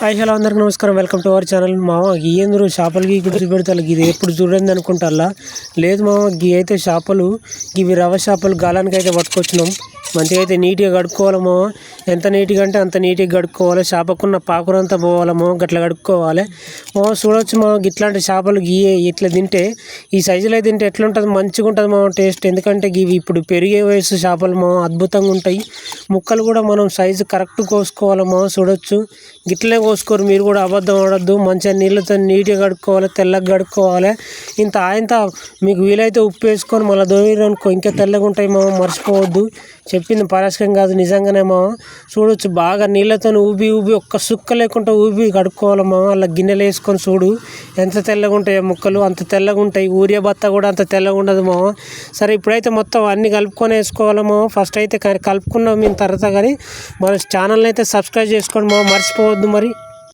Hi hello అందరికి నమస్కారం. Welcome to our channel. మామ గీ ఏంద్రు చేపలకి గుర్తు పెడతారు. ఇది ఎప్పుడు చూడండి అనుకుంటారా? లేదు మామ, గీ అయితే చేపలు, ఇవి రవ్వ చేపలు గాలానికి అయితే పట్టుకొచ్చినాం. మంచిగా అయితే నీట్గా కడుక్కోవాలమో, ఎంత నీట్గా అంటే అంత నీట్గా కడుక్కోవాలి. చేపకున్న పాకురంతా పోవాలమో గట్లా కడుక్కోవాలి. చూడొచ్చు మా ఇట్లాంటి చేపలు గీయే ఇట్లా తింటే, ఈ సైజులో తింటే ఎట్లుంటుంది, మంచిగా ఉంటుంది మా టేస్ట్. ఎందుకంటే ఇవి ఇప్పుడు పెరిగే వయసు చేపలు మా అద్భుతంగా ఉంటాయి. ముక్కలు కూడా మనం సైజు కరెక్ట్ కోసుకోవాలమో. చూడొచ్చు, గిట్లనే కోసుకోరు మీరు కూడా, అబద్ధం ఆడద్దు. మంచిగా నీళ్ళతో నీట్గా కడుక్కోవాలి, తెల్లగా కడుక్కోవాలి. ఇంత మీకు వీలైతే ఉప్పు వేసుకొని మళ్ళీ దోయిరనుకో ఇంకా తెల్లగా ఉంటాయి మా, మర్చిపోవద్దు. చెప్పింది పరస్కం కాదు, నిజంగానే మా. చూడొచ్చు, బాగా నీళ్ళతో ఊబి ఒక్క సుక్క లేకుండా ఊబి కడుక్కోవాలమ్మా. అలా గిన్నెలు వేసుకొని చూడు ఎంత తెల్లగా ఉంటాయో ముక్కలు, అంత తెల్లగా ఉంటాయి. ఊరియా బత్త కూడా అంత తెల్లగా ఉండదు మా. సరే, ఇప్పుడైతే మొత్తం అన్నీ కలుపుకొని వేసుకోవాలమ్మా. ఫస్ట్ అయితే కలుపుకున్నాం మేము తర్వాత, కానీ మన ఛానల్ని అయితే సబ్స్క్రైబ్ చేసుకోండి మా, మర్చిపోవద్దు మరి.